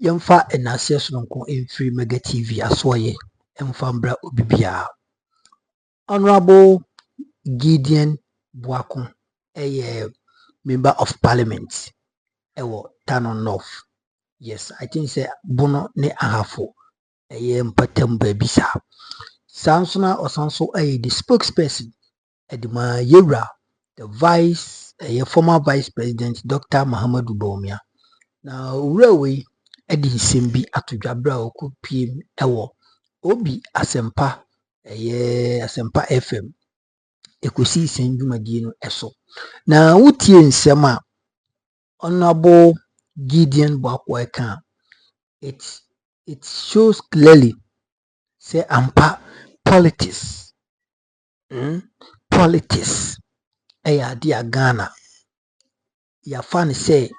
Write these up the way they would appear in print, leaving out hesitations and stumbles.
Yemfa enasias nonko free Mega TV aswoye emfambra obibia. Honorable Gideon Boako, a member of parliament, ewo Tano North. Yes, I think say bono ne ahafo mpatem baby sa. Sansona Osanso the spokesperson Edma Yera, the former vice president Dr. Muhammadu Bawumia. Now railway Edi Simbi atudwabra oku PM ewo obi asempa asempa FM ekosi sendwumadi no eso. Na wutie nsem a Honorable Gideon Boako eka it shows clearly say ampa politics politics dia Ghana ya fan say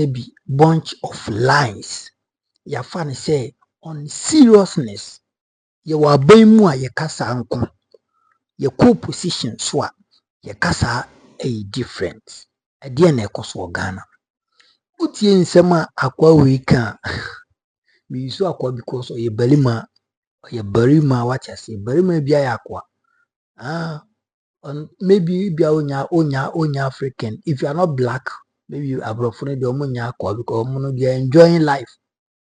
be bunch of lies ya fan say on seriousness ye wa ban mu a ye kasa anko ye co position so a ye kasa different dia na ekoso Ghana utie nsem a akwa we kan me so akwa because ye barima what you say barima bia ya akwa maybe bia onya African. If you are not black, maybe you are brofone de omunya akwa because omo no they are enjoying life.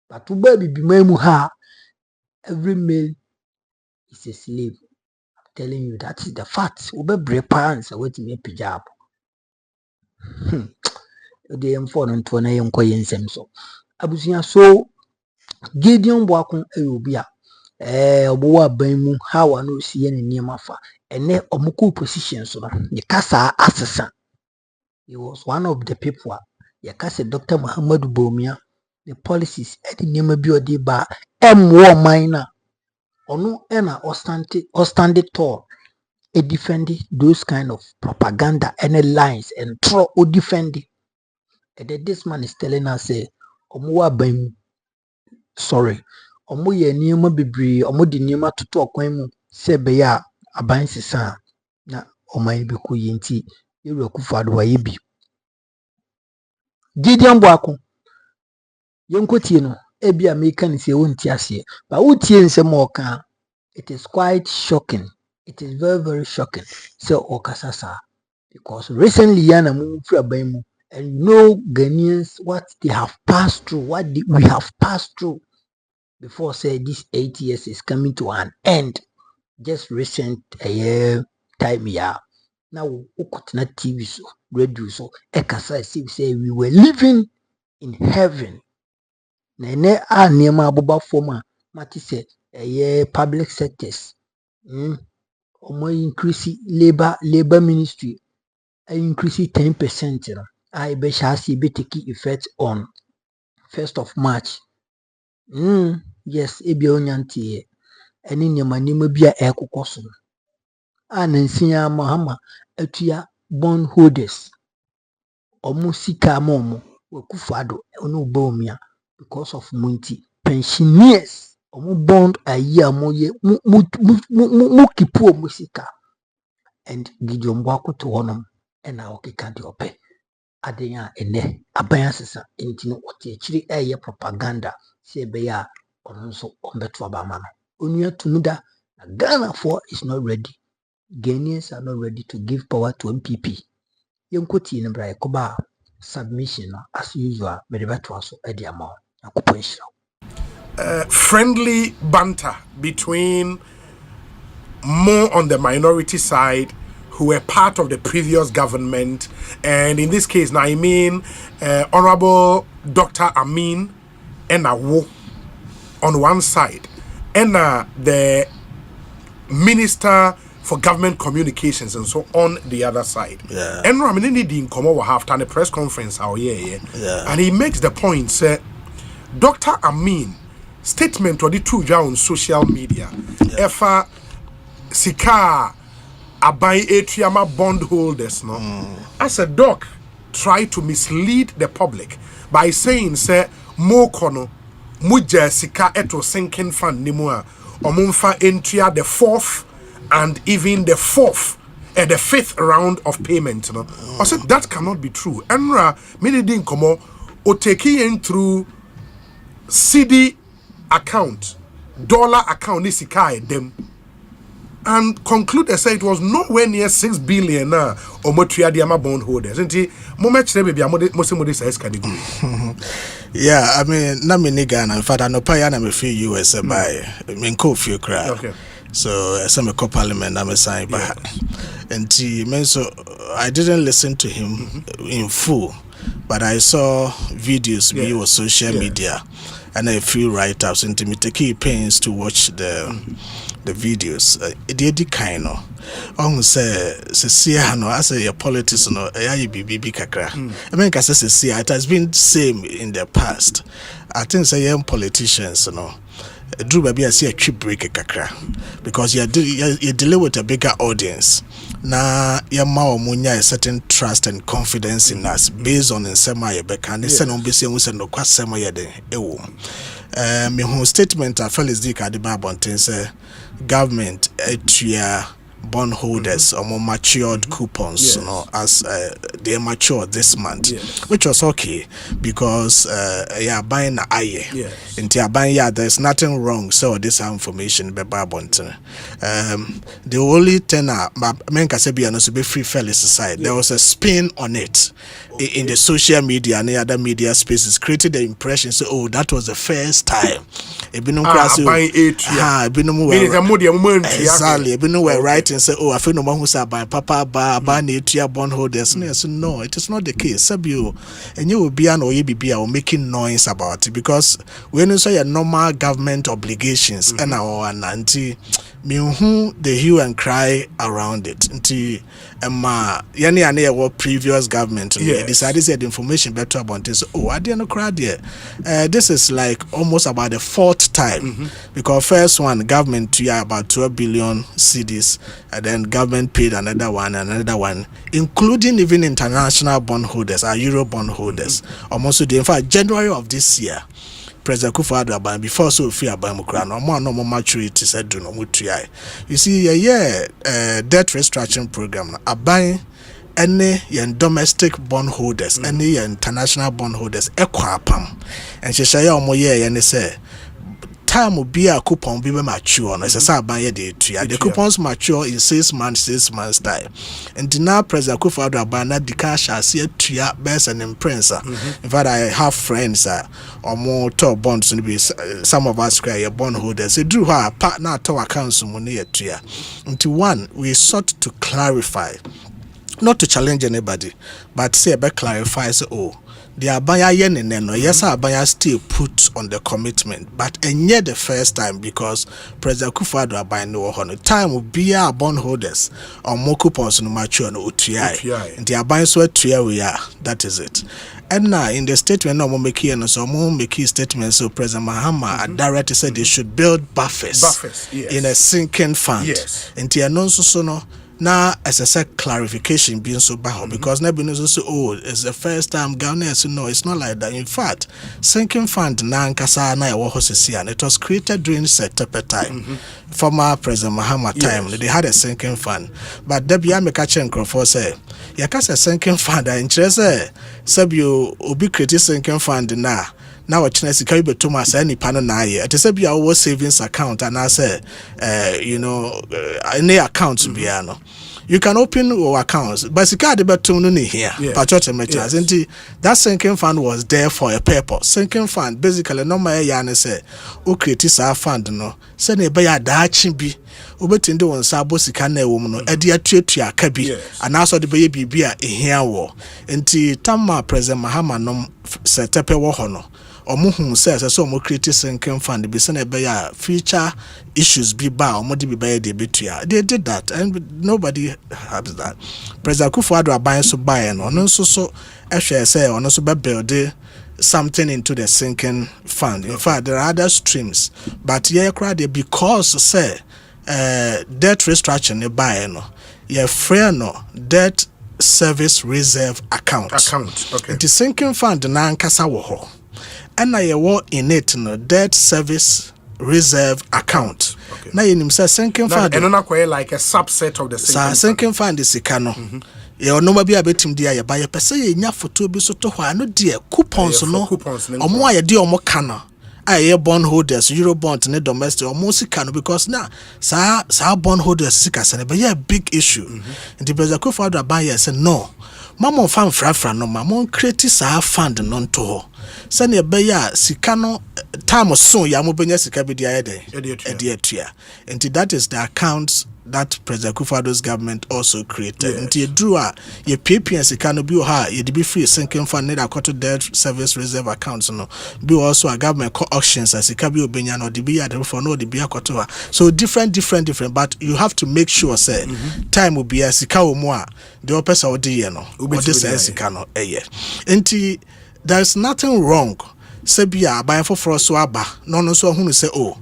But to baby be memu ha, every male is a slave. I'm telling you that is the fact. Ube break pants what me pijab. The M4 and 20 young koyen semso. Abusia so Gideon Boako eyobia obowa banmu how no see any niema fa ene omuku position so ye kasa asesa. He was one of the people ye kasa Dr. Muhammadu Bawumia the policies edi niema bi odi ba emwo man ono ena ostande tall e defend those kind of propaganda and lines and throw o defend and this man is telling us say omowa banmu sorry omo ye niema bibiri omo di niema toto okwan mu se be ya aban sesa na oman bi ko yenti yeru akufado wa yebi Gideon Boako yenkotie no ebi America ni se wonti ase ba wotie nsem oka it is quite shocking. It is very very shocking so okasasa because recently yana mu free aban mu and you know Ghanaians what they have passed through we have passed through before say this 8 years is coming to an end. Just recent time here. Now ukotna TV so radio so ekasa say we were living in heaven. Nene a niema aboba forma mati say public sectors. Omo increase labor ministry increase 10%. I be shasi be take effect on 1st of March. Yes, ebi onyantie eni nyama bia ekokoso anansia mahama atua bond holders omo sika momo wakufado ono Bawumia because of munti pensioners omo bond ayi amoye mu kipu omo sika and Gideon Boako to honom ena okeka de ope adenya ene aban sesa entino ote chiri eye propaganda se be ya onso ombeto abamano onuya tumuda Ghana for is not ready. Ghanaians are not ready to give power to NPP. Yenkoti nembra yakoba submission as usual medebeto aso edi amount akuponshira. Friendly banter between more on the minority side who were part of the previous government, and in this case now I mean Honorable Dr. Amin Enawo on one side and the Minister for Government Communications and so on the other side. And Ramini didn't come over after a press conference and he makes the point say Dr. Amin statement or the two on social media efa sika abai etriama bondholders no as a doc try to mislead the public by saying say mo kono muja sika eto sinking fund nimua omunfa entria the 4th and even the 4th and the 5th round of payment no I said that cannot be true. Enra many didn't come o take in through CD account, dollar account, this them. And conclude they say it was nowhere near 6 billion or motria diama bondholders. And moment baby most size category. Yeah, I mean, na me nigga, in fact, I know Payana me free US by me few cry. Okay. So some parliament I'm a sign by. And so I didn't listen to him in full, but I saw videos via social media and a few write-ups, and me take pains to watch the videos. It did kind of say no, I say your politics no BB kakra. I mean, say it has been same in the past. I think say young politicians Drew baby I see a cheap break kakra because you dealing with a bigger audience. Na yama omunya a certain trust and confidence in us based on nsema ye beka ne se no be se hu no kwasema ye den ewo me hu statement a Felix Dick ade ba bonten say government atua bondholders or more matured coupons as they mature this month, which was okay because buying a aye into buying there's nothing wrong. So this information be babonten. The only thing men can say be free Felix side. There was a spin on it in the social media and the other media spaces, created the impression so exactly. We're writing say, I feel no one who's by papa bondholders. No, it is not the case. Sabio, and you will be an OEBB or making noise about it because when you say a normal government obligations and our anti the hue and cry around it until previous government decided that the information better about this. I didn't cry there. This is like almost about the fourth time because first one government about 12 billion cedis and then government paid another one, including even international bondholders, our Euro bondholders. Almost in fact January of this year. President Kufuor before so fear by Mukran or more normal maturity said do no mutuai. You see debt restructuring program buying any domestic bondholders, any international bondholders equapam and she say and say time will be a coupon be mature and as a buy the coupons mature in 6 months time and now President Kufuor the cash I see a best and imprensa. In fact I have friends or more top bonds to be some of us cry bondholders they drew her partner to accounts money into one we sought to clarify, not to challenge anybody, but say about clarify the abaya yen no yes abaya still put on the commitment but and yet the first time because President Kufuor abaya no hono time will be our bondholders or more coupons no mature no utuai and the abaya so tuya we are, that is it. And now in the statement no more make here so more make statement so President Mahama directly said they should build buffers in a sinking fund and the announce so no. Now, as I said, clarification being so bad because never knows so it's the first time Ghanaians know it's not like that. In fact, sinking fund na nkasa na and it was created during September time. Former President Mahama time, they had a sinking fund. But Debbie Amekache Nkrofo say, yakasa sinking fund and interest you obi create sinking fund na. Now Chinese can be Thomas any panel na ye. It is a be our savings account and I say any accounts be no. You can open your accounts, but you can't be too many here. But that sinking fund was there for a purpose. Sinking fund basically no my yana say o create a fund no. Say ne be ya dachi bi. Obetinde won sabo sika na ewo mu no e de atuatua aka bi anaso de be bibia ehia wo. Enti tamma President Mahama no setepe wo ho no. Omuhun says so mo create sinking fund be say be ya future issues be ba omo de be de betua. They did that and nobody has that. President Kufuor aban so buy no nso so ehwe say ono so be build something into the sinking fund. In fact there are other streams but here crowd because say debt restructuring ne buy no ye free no debt service reserve account. Okay. The sinking fund na nkasa wo ho. And I war in it no debt service reserve account. Now you say sinking fund. And not quite like a subset of the sinking fund is ikano. You no be a betim dia ya buy a pese ye nya photo bi so to ho ano de coupons no. Omo aye de omo kana. aye bond holders euro bond ne domestic almost sika no because now sa bond holders sika se be a big issue. And the president Akufo-Addo aban here say no mama fan frafra no mama create sa fund no to ho se ne be ya sika no time so ya mo benya sika bi dia ede atua. And that is the accounts that President Akufo-Addo's government also created. And you drew a ye PPN sika no bi ha ye be free sinking fund need a debt service reserve accounts no be also a government auctions as sika bi obenya no de bi ya for no de bi akoto. So different but you have to make sure say time will be a sika o mo a the person o de ye no o de sika no eye. Enti there's nothing wrong say bia aban for so aba no so hunu say oh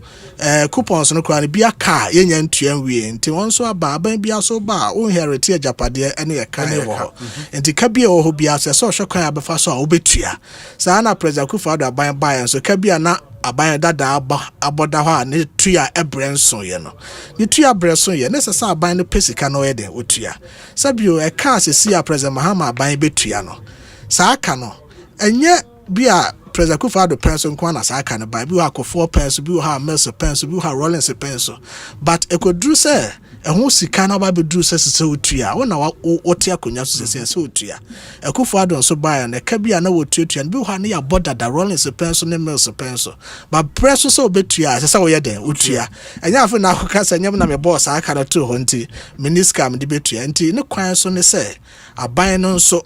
coupons no kra bia car yenya ntuan wie nti won so aba aban bia so ba o inherit ajapade ene ye kan wo ho nti ka bia wo ho bia say so hwekwan abefa so a obetua sa na President Akufo-Addo aban ba so ka bia na aban dada aboda ho a ne tua ebrenso ye no ne tua brenso ye ne sesa aban no pesika no ye de otua sabio e car sesi a President Mahama aban betua no sa aka no enye bia President Akufo-Addo penso kwa na sa kan ba bi wa akofo penso bi wa Mercy penso bi wa Rollins penso but e ko dru say ho sika na ba be dru say se otua wona wo tia konya so se otua Akufo-Addo so ba na ka bia na wo tuatua bi wa na ya border da Rollins penso ne Mercy penso but preso so obetua se wo ye den otua enya afa na ka sa nyam na me boss aka na to ho nti miniska me de betua nti ne kwan so ne say aban no so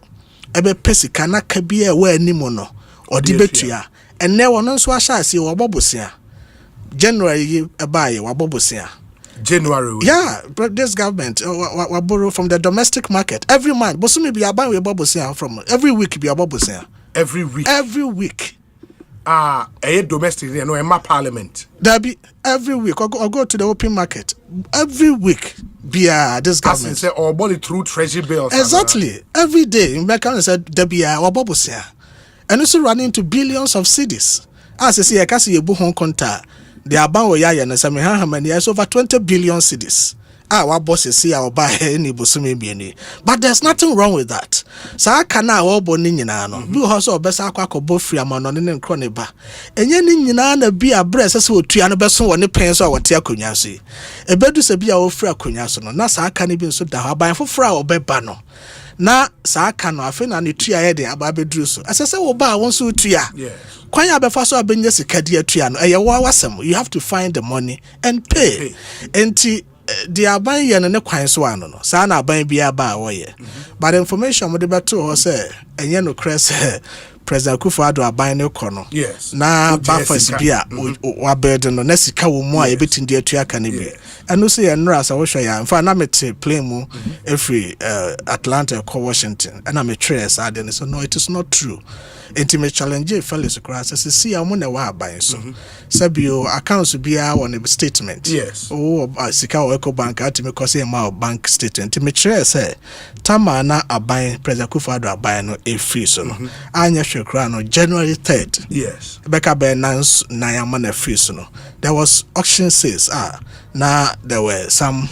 ebe pesika na ka bia wa animo no odi betua enne wono nso ahase wo bobosia January ebaye wo bobosia January. Yeah, but this government we borrow from the domestic market every month. Bosumi be aban we bobosia from every week be bobosia. Every week. Domestic no emma parliament. There be every week or go to the open market every week be this government. As say or body through treasury bills. Exactly. Every day in America said there be or bobosia. And also running into billions of cedis. As I see, I can see a buhon konta. The aban we yaya na sami how many years over 20 billion cedis. Our bosses see our buy any busumi bieni. But there's nothing wrong with that. So I can now all boni nyina no. Bi also besa akwa ko bo free ama no ne nkro ne ba. Enye ni nyina na bi abrese se otua no beso woni pen so wote akonya so. Ebedu se bi a wo free akonya so no. Na sa aka ne bi nso da aban foforo a obeba no. Na sa aka no afi na ne tua ye de aba beduru so asese wo ba won so tua kwan ya befa so abenya sika de atua no eye wo awasem you have to find the money and pay enti the aban ye ne kwan so ano no sa na aban bia ba wo ye but the information mo de beto ho say enye no cress President Akufo-Addo aban ne ko no na bafas bia wa bed no na sika wo mu a ye betindi atua ka ne bi eno so ye nra sa wo hwe ya mfa na mete plane mu every Atlanta ko Washington and I'm a trace ade so no it is not true intimate challenge fellows across as see am na wa aban so sabio accounts bia on a statement sika wo eco bank at me ko say ma bank statement me trace tama na aban President Akufo-Addo aban no e free so no anya no January 3rd. Yes. Beka be na yamana free so no. There was auction sales. Now there were some,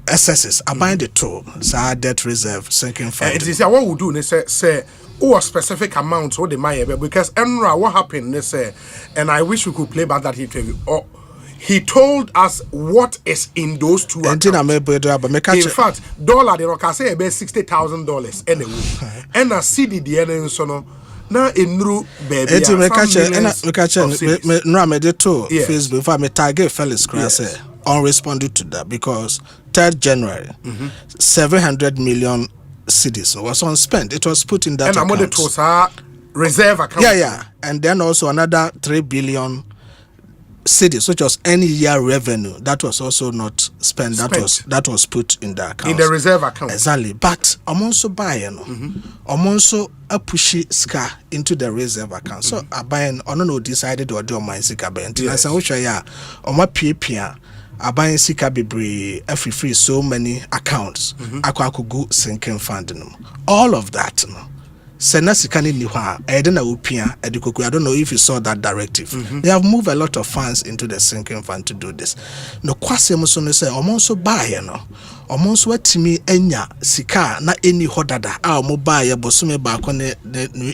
excesses. I bind the two. So debt reserve sinking fund. It is what we do. They say a specific amount or the money because Enra what happened. They say, and I wish we could play back that he told us what is in those two accounts. In fact, dollar they can say about $60,000 anyway. And a CD the end so no. Now in new baby. Facebook if I may target fellas class unresponded to that because 3rd January 700 million cedis was unspent. It was put in that account. And it was a reserve account. Yeah. And then also another 3 billion cedis, which was any year revenue that was also not spent. That was put in the account. In the reserve account. Exactly. But I'm also buying I'm also a pushy ska into the reserve account. So I buying decided to do my sika bent. And I said, which I my PPA I buying sika be every free so many accounts. I could go sinking fund. All of that Senasikani Niha, Edena Upia, Edikoku. I don't know if you saw that directive. They have moved a lot of funds into the sinking fund to do this. No kwase musone say omonso buy no. Omonso watimi enya sika na eni hodada a omo buy bosome baako ne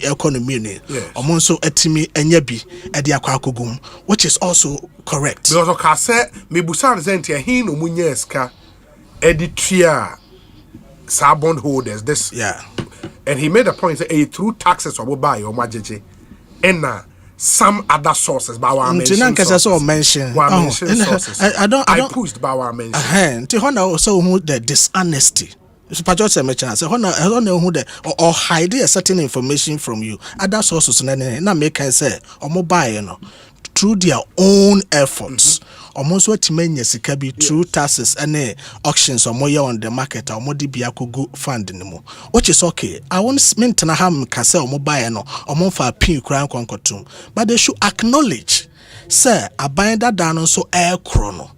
economy ni. Omonso atimi enya bi ede akwa akogum, which is also correct. Because oka say me busan zentia hin no munye ska editia sa bond holders this. Yeah. And he made a point say through taxes or buy or majeje and some other sources by our mention sources. I pushed by our mention. Also who the dishonesty. So Patriot mentioned say who the or hide a certain information from you. Other sources na make say or mobile through their own efforts. Almost what many sika be through taxes and auctions or more on the market or more DBA fund anymore. Which is okay. I won't mean to ham kase or mobile no or more for a pin crown concotum. But they should acknowledge, sir, a binder down so air chrono.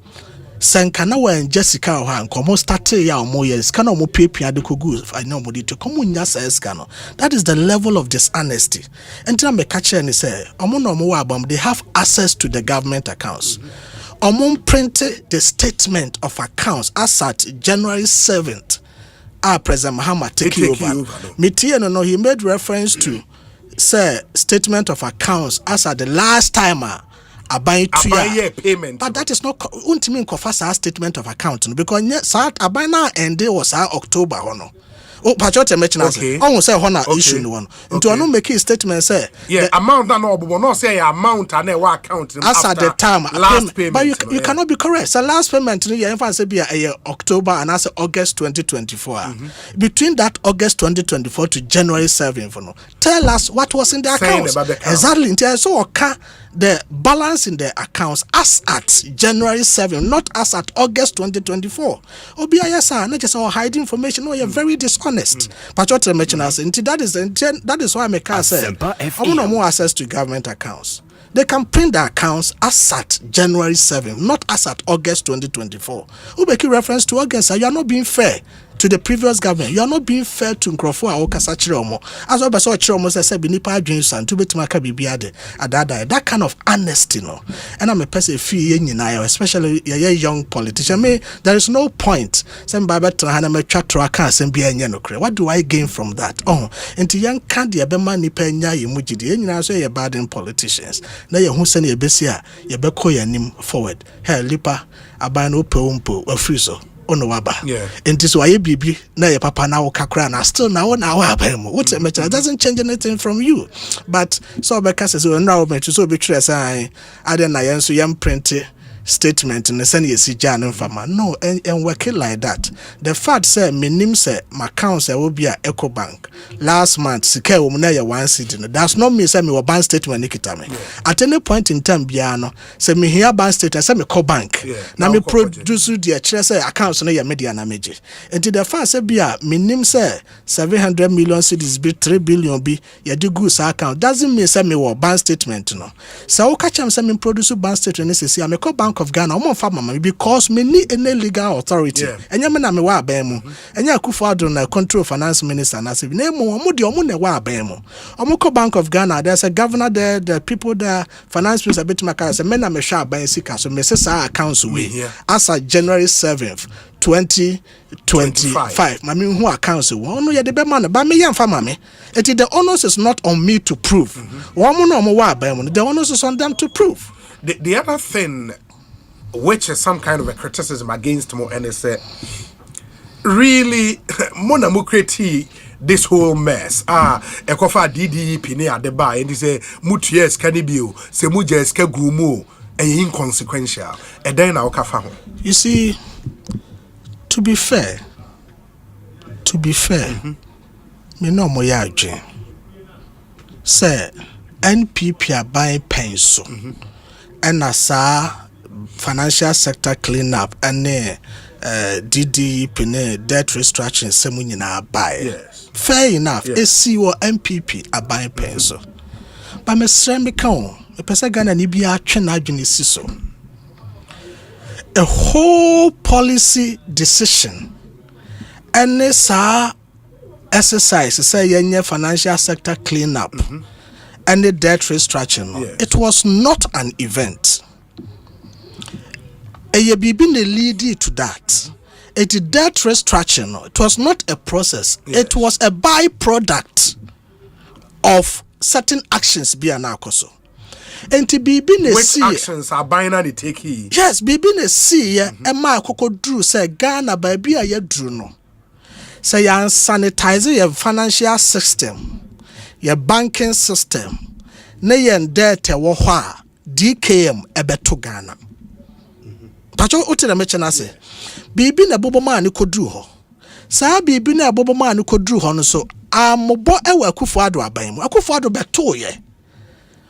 Sankana when Jessica or Han come started ya or more years can almost pay piaduku. I know what to come on yas escano. That is the level of dishonesty. And tell me catcher and say, they have access to the government accounts. Omon printed the statement of accounts as at January 7th. President Mahama take over. Mitiano no, he made reference to say statement of accounts as at the last time Abai payment. But that is not ultimate confess statement of account because South Abana and day was October no. Oh, Patriot mentioned okay. Almost say honor issue no one. Into I no make a statement say amount that no but not say amount and what account as at the time last payment. But you cannot be correct. So last payment you even say be October and as August 2024. Between that August 2024 to January 7th no. Tell us what was in the accounts. Exactly. Until so the balance in the accounts as at January 7th, not as at August 2024. Obiayasa, not just hiding information. No, you're very dishonest. Patriot mentioned us. That is why I make say I want more access to government accounts. They can print the accounts as at January 7th, not as at August 2024. Who make reference to August? You are not being fair to the previous government. You are not being fair to Nkrofo a Okasa Chiromo. As well as Chiromo said, Binipa Jinsan, to Betumaka Bibiade, Adada. That kind of honesty, no. And I'm a person fee especially a young politician. There is no point. Some Babette Haname Chatraka and Bianyanokre. What do I gain from that? Oh, into young Candy Abema Nipenya Yimujidi, and you say you're bad in politicians. Now you who send your Bessia, your Bekoya nim forward. Hey, Lipa, Abano Pompo, or Friso. Onowaba. Yeah. And this why bibi na your papa now kakra na still now what's a matter? It doesn't change anything from you. But so because so now me so be true say I then I so yam print statement and send you see Jan Fama. No, and working like that. The fact say my name say my account will be a Eco Bank. Last month, Sika Umuna one city. That's not me say me bank statement nikitame. At any point in time, Biano say me here bank statement say me call bank. Now me produce the say accounts na your media na meje. And the fact say bia me name say 700 million cedis be 3 billion be ya do goods account. Doesn't mean say me bank statement no. So o catch am say me produce bank statement say me call bank of Ghana because me need any legal authority. And you na me wa abemu. And you Akufo-Addo na control finance minister na say name omo de omo na wa abemu. Omo Bank of Ghana, there's a governor there, the people there, finance minister bit maka say me na me sha ban sika so me say sa accounts we as of January 7th 2025. Mami who accounts no ye de be man ba me yamfa mami. The onus is not on me to prove. The onus is on them to prove. The other thing, which is some kind of a criticism against Mo NSA, really, Mona Mukreti, this whole mess. Ekofa DDP ne adeba, and he say, Mutias canibio, se mujes ke gumu, and inconsequential. And then I'll kafa. You see, to be fair, me no mo yaje. Say, NPP are buying pencil. And asa financial sector cleanup and DDP debt restructuring semu na buy. Yes. Fair enough. SCO NPP are buying pencil. But me sre me kan me pese Ghana ni bia atwe na adwene si so. A whole policy decision and sa exercise say yenye financial sector cleanup and the debt restructuring. Yes. It was not an event. Eye bibi ne lead to that. It debt restructuring. It was not a process. Yes. It was a byproduct of certain actions be anakoso. Enti bibi ne which see actions are binary take he? yes, bibi ne see ma akoko dru say Ghana baby a ye dru no. Say ya sanitize your financial system, your banking system. Ne yen debt wo ho a DKM ebeto Ghana. Pacho uti na meche na se. Bibi na bobo ma ni kodru ho. Saa bibi na bobo ma ni kodru ho no so amobo ewa Akufo-Addo aban mu. Akufo-Addo beto ye.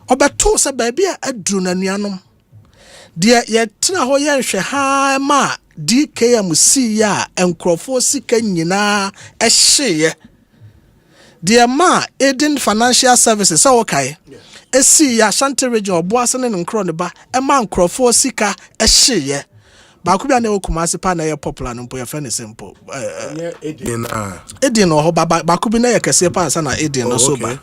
Obeto se baby a adru na nuanom. De ye tena ho ye hwe ha ma DKM si ya enkrofo sika nyina ehye. De ma Eden Financial Services so okay. Esi ya Ashanti region oboase ne nkro ne ba e ma nkrofo sika ehye. Baako bia na Kumasi pa na ye popular no ya friend simple. Eden no ho baako bi na ye kese pa ansa na Eden no so ba.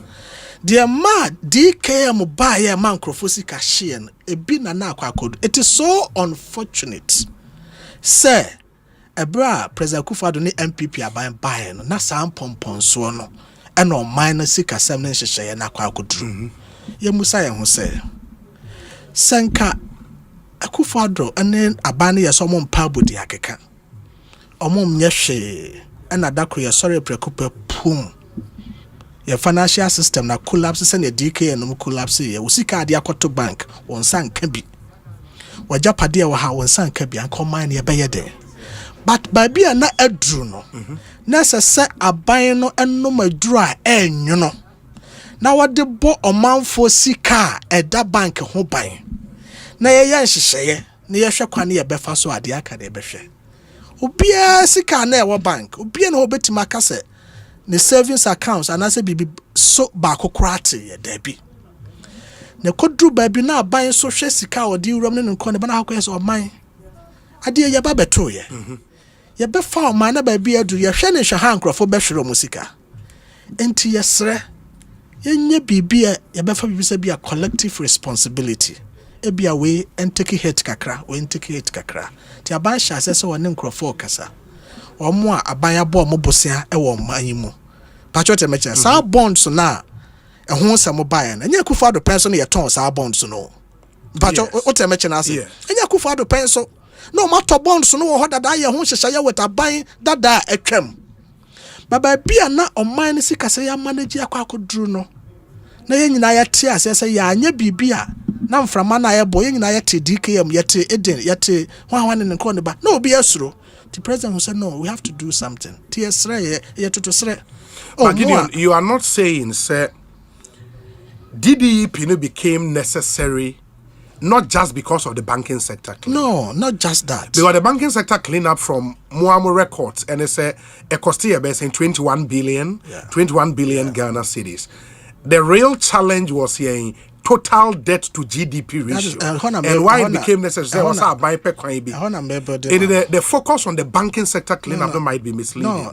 The ma DKM ba ye man krofosika shien ebi na akwakodo. It is so unfortunate. Sir, ebra President Akufo-Addo ne NPP aban bae no na sam pomponso no e no man sika sem ne hyehyeye na akwakodo. Ye musa ye ho sɛ senka Akufo-Addo ene aban ye so mo mpa bodi akeka. Omo mnyɛ hwe na dakro ye sorry prekupe pum. Your financial system na collapse send your DK and collapse ye usika ade akoto bank won san ka bi wajapade wa ha won san ka bi anko man ye beye de but baby na adru no na se aban no enno madru a enyu no na wode bo omanfo sika eda bank ho ban na ye hyehyeye na ye hwe kwane ye befa so ade aka de behwe obia sika na e wo bank obia na obetima ka se the savings accounts and as a bibi so baako krate ye dabi ne kodru baby na aban so hwe sika odi uram ne nko ne bana hakɔ so oman ade ye ba beto ye ye be fa oman na baby adu ye hwe ne hwe ha nkrofo be hwero mu sika enti yesre ye nye bibi ye be fa bibi se bia collective responsibility e bia we enteki hit kakra we enteki hit kakra ti aban hya se so wone nkrofo kasa omo a aban abo mo bosia e wo man mu pacho te meche sa bonds na e ho nsem bae na nya Akufo-Addo penso na ye ton sa bonds no pacho o te meche na ase nya Akufo-Addo penso no mato bonds no wo ho dada ye ho hyehya ye weta ban dada atwam baba bia na oman ne sika se ya manage akwakoduru no na ye nyina ya te ase se ya anya bibia na mframa na ye boy ye nyina ya te DKM ye te Eden ye te hwan ne nko ne ba na obi asuro. The president who said, no, we have to do something. Oh, Gideon, you are not saying, sir, DDEP became necessary not just because of the banking sector cleanup. No, not just that. Because the banking sector cleanup from Muamu records, and it's a cost in 21 billion Ghana cedis. The real challenge was here total debt to GDP ratio. And why it became necessary was the focus on the banking sector cleanup might be misleading.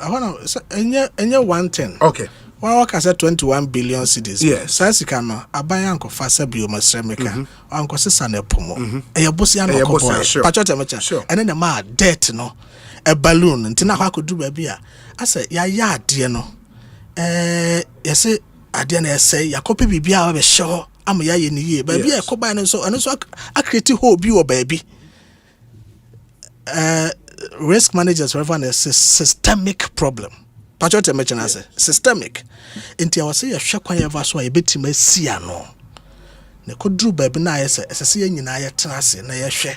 No, one thing. Okay. Well, I said 21 billion cedis. Yes. Sasikano, Abayanko Fasa Biomasremica, Uncle Sisane Pomo, a Yabusiano Copo, sure. And then a mad debt, no, a balloon, and Tina could do a beer. I said, ya, dear, no. Yes, I didn't say, ya copy be a show. I'm a in the year, baby, a combine and so, and also I create hope you, baby. Risk managers have a systemic problem. Pachote mention as systemic. Inti awase ya hwekwan ya vaso a betima sia no. Ne kodru baby na ayese esese nyina ya tenase na ya hwe.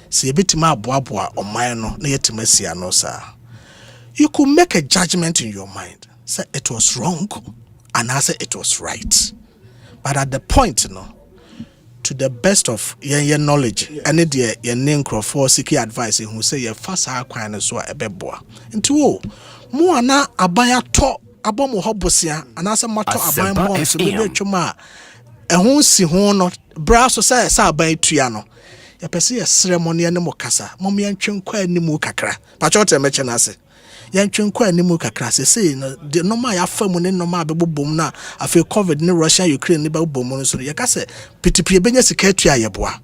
Se betima aboaboa oman no na yetima sia no sa. You could make a judgment in your mind. Say it was wrong and I say it was right. But at the point, to the best of your knowledge, and it your name for seeking advice who say your first high quine so a beboa. Into more na abaya to abomo hobosia, and as a matter of bonds to be chuma. A who see who brasso say sa by triano. Ya pesi a ceremony and mocasa, mommy and chunqua ni mukakra. Pachote mechanase. yɛntwe nkɔ animu kakra sɛ no de normal ya famu ne normal bebobom na afei covid ne Russia Ukraine ne bebobom no so yɛka sɛ pitipie benya sika atua yɛboa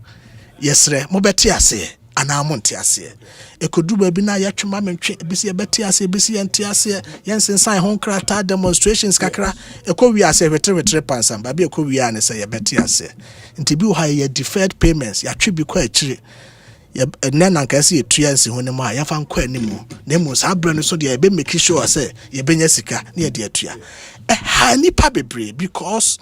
yɛsrɛ mobɛte ase ana monte ase ekodu ba bi na yɛtwema mentwe bisi yɛbɛte ase bisi yɛnte ase yɛnsensan ho krata demonstrations kakra ekowi ase wetre pansam ba bi ekowi ane sɛ yɛbɛte ase nti bi wo ha yɛ deferred payments yɛatwe bi kɔ akyire nana nkasi etua nsi ho ne ma ya fa nkɔ animu na mu saa brɛ no so de ebe make sure say ye benya sika na ye de atua ha nipa bebre because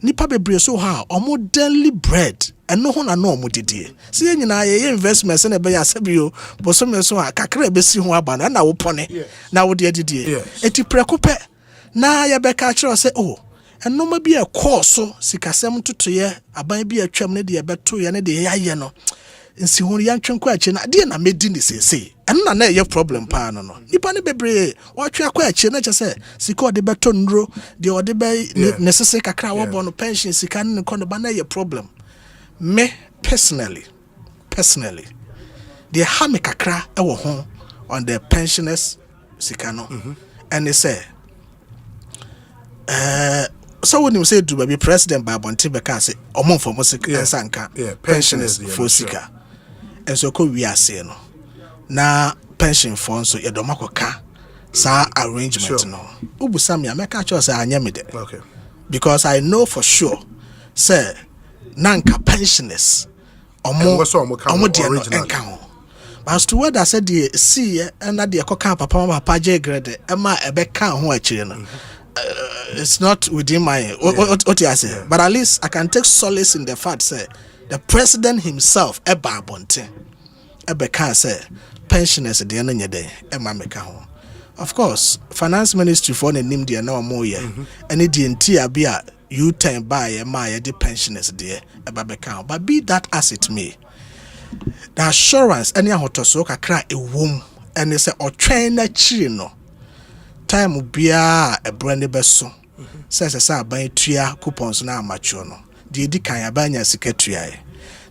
nipa bebre so ha omo daily bread eno ho na no omo didie se ye nyina ye investment na be ya sabio boso me so kakra be si ho aba na wo pone na wo de didie eti preko pe na ye be ka kire say oh eno ma bi e course sikasem totoye aban bi atwam ne de ye beto ye ne de ye aye no nsi ho yantwe nkɔ akye na de na medi ne sese ɛno na ye problem pa no nipa ne bebre wɔtwe akɔ akye na kyɛ sika ɔde beto ndro de ɔde be ne sese kakra wɔbɔ no pension sika ne kɔ no ba na ye problem me personally de ha me kakra ɛwɔ ho on the pensioners sika no and they say so when you say do baby president by bonte be ka say omo for musika sanka pensioners for sika and so ko wi ase no na pension for so yedomakoka sa arrangement no obusa me ameka cho say anya me de because I know for sure say nanka pensioners omo de no enka ho but to what I said the see and na de koka papa je grade e ma ebe ka ho akire no it's not within my what you say, but at least I can take solace in the fact say the president himself eba bonte ebe can say pensioners de na nyede e ma meka ho. Of course finance ministry for nim de na omo ye ene de ntia bia U10 buy e ma ye de pensioners de eba beka ho, but be that as it may the assurance any ahotoso kakra ewom ene say otwen na chiri no time bia e brand beso say aban tua coupons na amacho no de di kan abanya sikatua e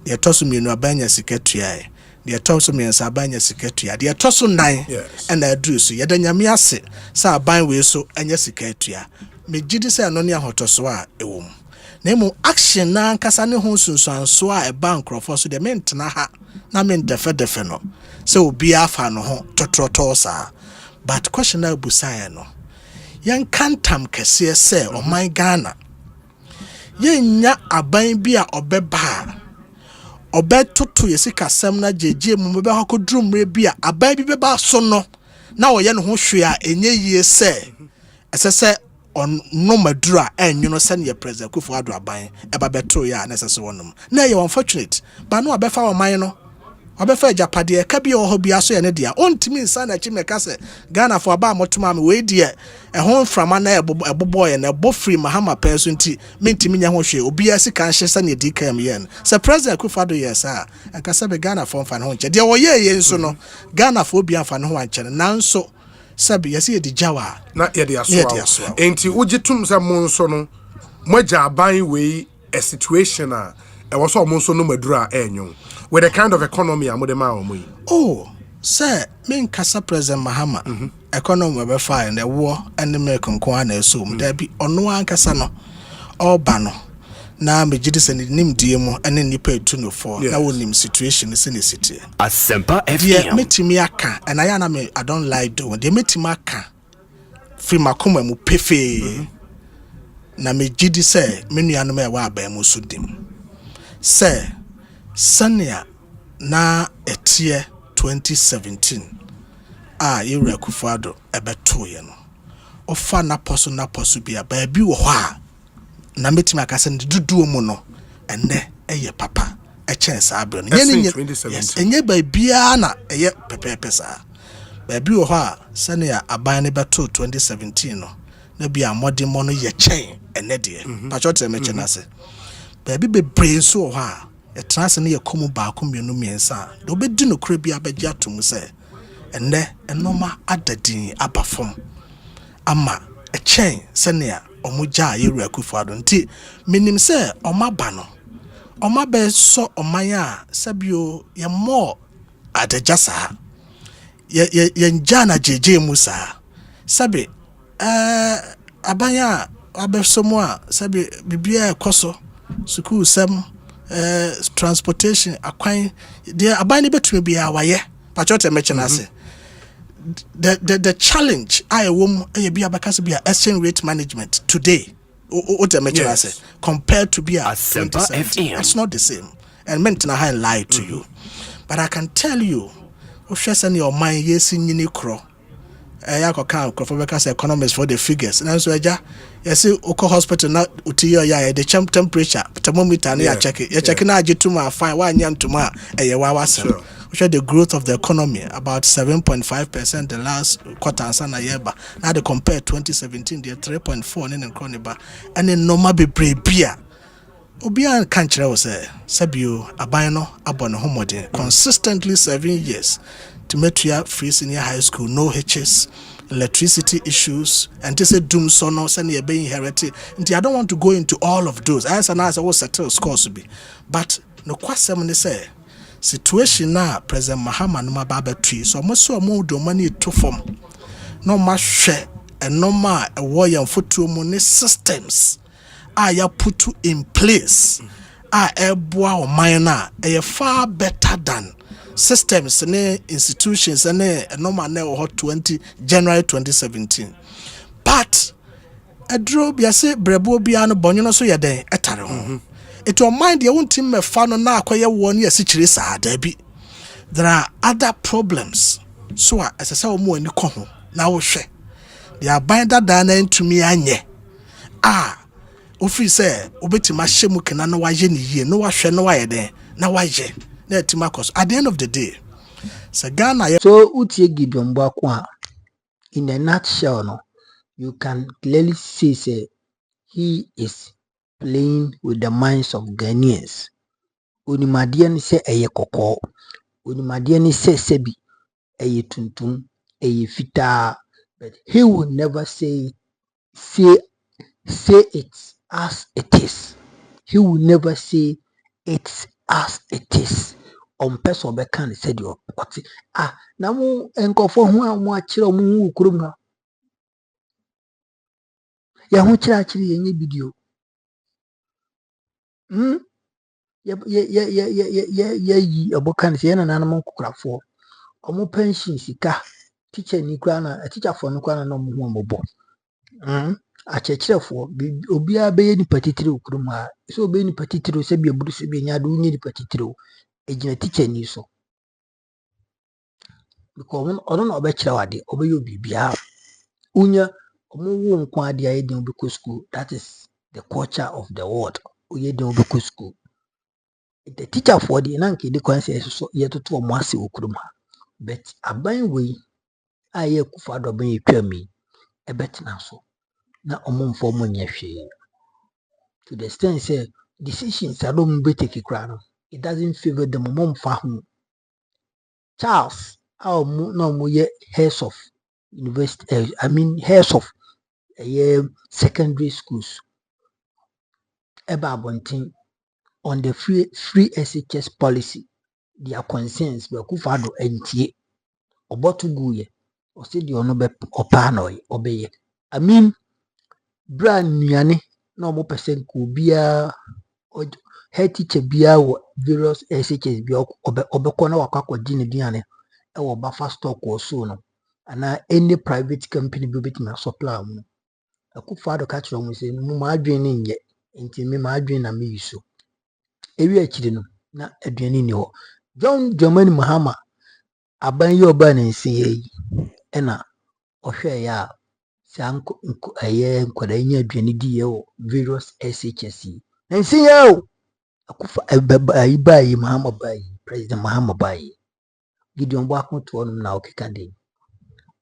de toso mienu abanya sikatua e de toso miensa abanya sikatua de toso nan e na aduru so ye da nyame ase say aban we so anya sikatua me gidi say no ne ahotoso a ewom na emu action na nkasa ne ho sunsuanso a e bank crofo so de mentena ha na men defe no say obi afa no ho totroto sa. But question na busaya no yan kantam kese se o my Ghana yenya aban bi a obeba obetoto yesika sem na jeje mu be hakodrumre bi a aban bi beba so no na wo ye no ho hwe a enye yie se esese on no madura enyo se ne president Kufu Ado aban eba beto ya na esese wonum na ye unfortunate ba no abefa wo man no obefa japade ka bi o bi aso ye ne dia ontimi nsa na chimeka se Ghana for aba motoma me we dia e ho mframa na ebobo ye na ebo free mahama penso nti mentimi nya ho hwe obi asika nhye se ne dikam ye no se president Kufu Ado yes a aka se be Ghana for mfa ne ho nche dia wo ye nso no Ghana for obi amfa ne ho anche nanso sabi yesi ye di jawa na ye di aso enti ugitum se mo nso no moja aban we a situation a e wo so mo nso no madura enyo with the kind of economy amodema omoyi. Oh, sir, me kasa President Mahama. Economy be fine the war and the American kwa na assume there be ono ankasa no oba no na me gidi se nim die mu ene nipa etu no for na wonim situation is in the city. Asempa FM. Yeah, metimi aka and I don't like do. They metimi aka free makoma mu pefe. Na me gidi se me nuanom e wa aba mu so dim. Sir Sanya na etie 2017 Yewura Kufu Ado ebeto ye no ofa na poso bia ba bi wo ho a na metimi akase dudu mu no enne eye papa e chensa abro no yes enye ba bia na eye pepepe sa ba bi wo ho a Sanya aban ne beto 2017 no na bia modimo no ye chen enne de pachote me chenase ba bi bebre so ho a etrase ne yakomu Boako mienu miensa do bedi no kure bia begya atom se enne enoma adadin abafom ama echen se ne omugya Yewura Kufu Ado nti minim se omaba no omabe so oman a sabio ye more adajasa yenjana jeje musa sabe abanya abesomo a sabe bibia ekoso school sem transportation akwan de abanye betumi bia waye pachote mechana se the challenge I wom e bia bakase bia exchange rate management today what the mechana se compared to bia 2017 it's not the same and meant na high lie to you, but I can tell you in your mind yes in yini kro because economists for the figures and so you see oko hospital na uti the temperature thermometer na check it you check na agituma fine wa nyantuma wasem which the growth of the economy about 7.5% the last quarter and sana yeba now they compare 2017 they 3.4 in kroniba and then normal be bia Obian kanchira was sabio abano abono homode consistently 7 years to metua free senior high school, no HS, electricity issues, and this is doom sono send being inherited. I don't want to go into all of those. As an answer was settle scores to be. But no question say situation now President Mahama no baba tree so almost so more do money to form. No much share and no more a warrior foot money systems. Are put in place are boa minor far better than systems and institutions and normal now 20 January 2017. But a drop ya say brebo biano bonyo so yade etare it will mind your own team me fano na akoye 1 year sichire sa dabi. There are other problems so as I say omo ani ko ho na wo hwe they are binder than ntumi anye ofi say obetima hyemu kena na waye ne yie no wahwe no waye den na waye na etima cause at the end of the day so Ghana so utie Gideon Boako in a nutshell no you can clearly see say he is playing with the minds of Ghanaians. Onimade ni say eye kokko onimade ni say sebi eye tuntum eye fita but he will never say it as it is. He will never say it as it is. On person be can say the opposite. Na mo enkofo ho a mo akire mo hu kurum ha. Ya ho kire akire yenye video. Yi abokan se yana nan kukrafo. Omo pension sika. Teacher ni kwa na teacher for no kwa na mo hu mobo. Achechirefo obia beye ni patitire okurum ha so obeye ni patitire se bia buru se bia nya do nyi ni patitire ejina teacher ni so because ono na obekire wade obeye obibia unya omo nko ade aye den obeko school. That is the culture of the world. Oye den obeko school the teacher for the na nke de kwanse so ye toto omo ase okurum ha but aban we aye kufa do ban etwami ebetina so na omomfo mo nyehwe to the extent say decisions are don't be take no it doesn't favor them momfa ho Charles no ye heads of university heads of secondary schools about on the free SHS policy their concerns be kufado entie obotu guye o se di ono be opa na obeye brand nuane na omo percent ko bia head teacher bia wo various SHS bia obekọ na wakakọ di ne diane e wo bafa stock wo so no ana any private company bi betima supply mu akufado ka kire mu se mu ma adwen ne nye enti me ma adwen na me yiso ewi akire no na aduane ni ho John Dramani Mahama aban yi oba na nsi yi na ohwe ya sanko nkoda nya aduane di ye wo various SHS na nsi ye akufa bayi Mahama bayi President Mahama bayi Gideon Boako to onum na okeka de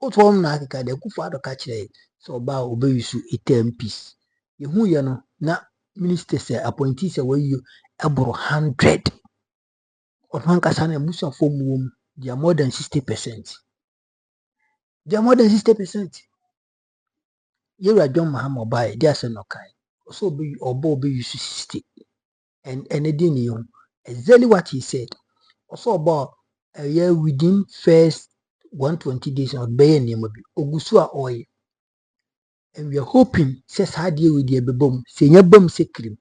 oto onum na okeka de akufado ka kire so ba obeyusu etem peace yehu ye no na minister say appointee say we abro 100 otan kasa na busa form they are more than 60%. They are more than 60%. You are John Mahama bayi they are say no kai so obo use 60 and exactly what he said. Also about a year within first 120 days or be name bi ogusua oil. And we are hoping says how deal with the bebom say bum secret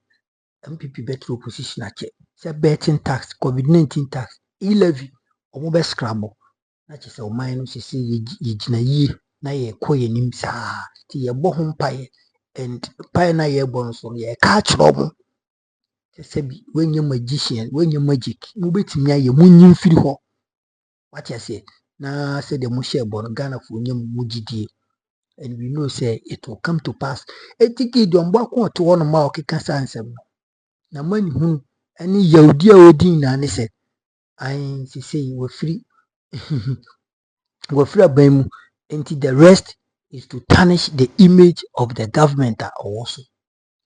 MPP better opposition at say betting tax COVID-19 tax e-levy or mobile scramble. That is our mind she say ye na ye koye nim sa ti ye bo ho paye and paye na ye bon so ye ka chro say bi when you magician when you magic mo betimi aye munyim firi ho. What you say na say the mo share bon Ghana for nyam mugidie. And we know say it will come to pass. Gideon Boako to one of my answer. Na man who any Yaudi Odin and said, I say we're free. We're free abemu. Until the rest is to tarnish the image of the government also.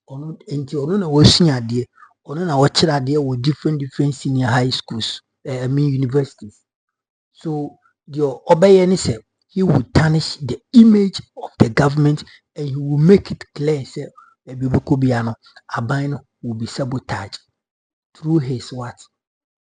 Until Onona was senior dear, Onona watch idea with different senior high schools, universities. So the Obayani said he will tarnish the image of the government and he will make it clear say Bibukubiano Abino will be sabotaged through his what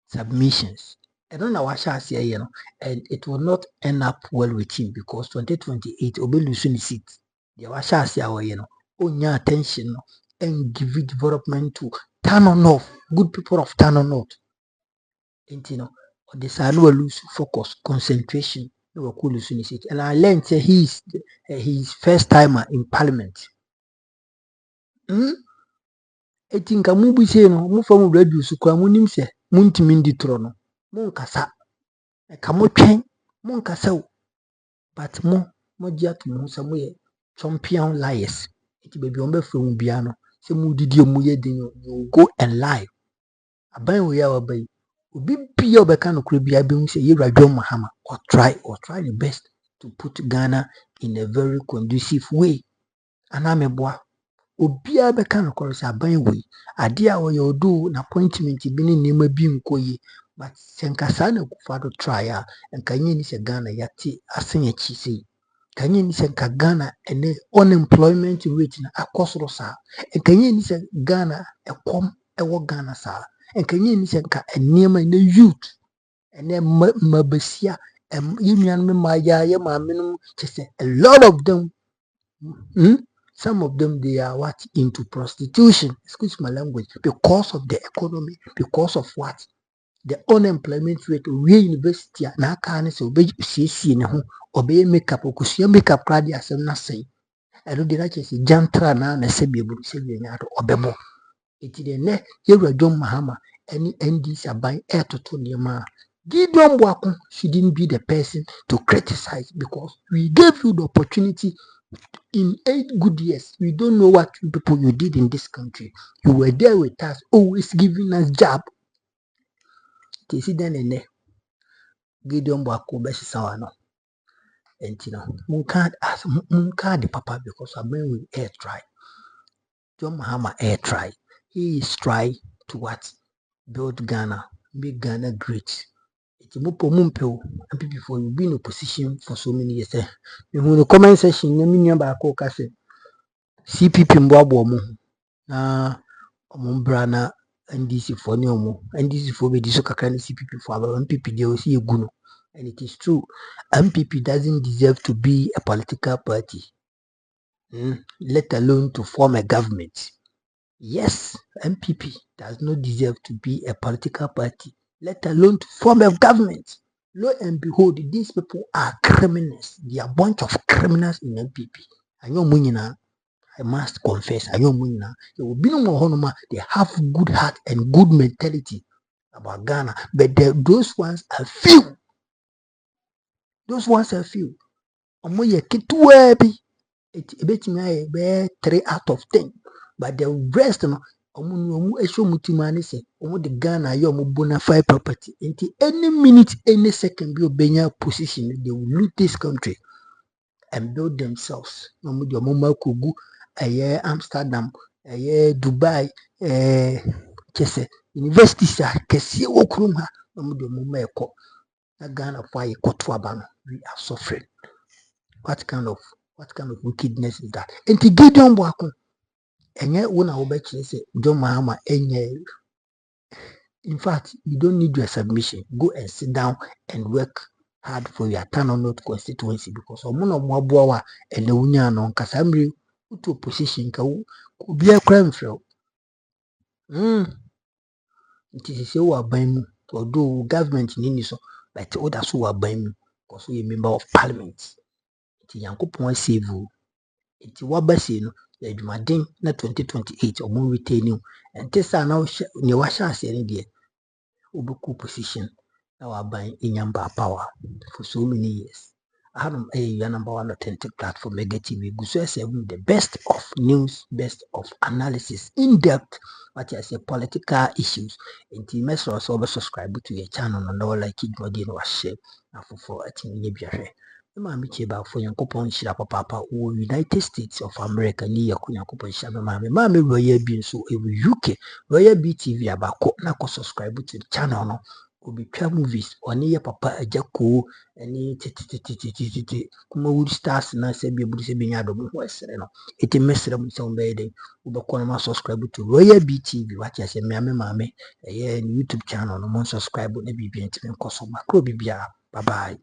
submissions. I don't know what I say, and it will not end up well with him because 2028 will be losing his seat. The Washa say, onya attention and give it development to turn on off good people of turn on off. The son will lose focus, concentration. And I learned that he is his first timer in parliament. I think a movie say no, move from radio so Kramunim say, Muntimindi Trono, Moncasa, a Camotrain, Moncasa, but more jack no somewhere, champion liars. It may be on the phone piano, say Mudidio Muye, you go and lie. A buy we are by. Be your becano could be able to say you John Mahama or try the best to put Ghana in a very conducive way. And I'm a boy. Obia becano chorus a by way. A dear way you do an appointment being name being koye, but Senkasana father trial and Kanyan is a Ghana yati as sing cheesy. Kanyan is a Ghana and the unemployment rate a cosrosa. And Kanyan is a Ghana a com a Ghana sa. And can you say a name in the youth and then Mabasia and Union Maya Minimum to say a lot of them, some of them they are what into prostitution, excuse my language, because of the economy, because of what the unemployment rate we university na can say obey CC in home obey makeup or kusia makeup crowd as I'm not saying. I don't like to say jantra na say be able to say obebo. It is the next year John Mahama any NDs are buying air to Tonyama. Gideon Boako shouldn't be the person to criticize because we gave you the opportunity in 8 good years. We don't know what you people you did in this country. You were there with us, always giving us job. They see then and there. Gideon Boako best sour no. And Munka ask Munka the papa because I mean we air try. John Mahama air try. He is trying to what? Build Ghana, make Ghana great. It's mupo mumpeo, and people before you be in a position for so many years. When the comment section, you mean about Kokase, CPP Mboabo, Mumbrana, and DC for Neomo, and this is for the Soka CPP for our MPP, they will see a guno. And it is true, MPP doesn't deserve to be a political party, let alone to form a government. Yes, MPP does not deserve to be a political party, let alone to form a government. Lo and behold, these people are criminals. They are a bunch of criminals in MPP. I must confess, they have good heart and good mentality about Ghana, but those ones are few. Those ones are few. It 3 out of 10. But the rest, the Ghana, bona fide property. Until any minute, any second, be obeying position, they will loot this country and build themselves. Amsterdam, Dubai, universities are Ghana we are suffering. What kind of wickedness is that? And to Gideon Boako. And yet, when I will bet you say, John Mahama, in fact, you don't need your submission. Go and sit down and work hard for your Tano North constituency because omo mo aboa wa ene wunya no nkasa mri utu opposition ka obi akra mfrɛ nti sese wo aban mu although government ni so but oda so wo aban mu because you member of parliament nti yankopon save wo nti wabase no adwumaden na 2028 omo retain you nti sa na ne wa hya ase ne de obeku position na waban inyamba power for so many years. I have a number one authentic platform, Mega TV. Go so the best of news, best of analysis, in depth. What I say, political issues. And the mess also subscribe to your channel and all like it. Gideon was share. Now for a thing you be here. The man be about for your coupon shira papa or United States of America near your coupon share. Mammy, royal being so UK royal BTV about na subscribe to the channel. No. Obi twa movies oni ye papa ajako eni titi kuma wood stars na se bi budi se bi nya do ho esere no eti mesere mu se mbe den ubekọ na subscribe to Royal BTV what ya se maame eye YouTube channel no mo subscribe na bibia ntimi nkoso makro bibia bye bye.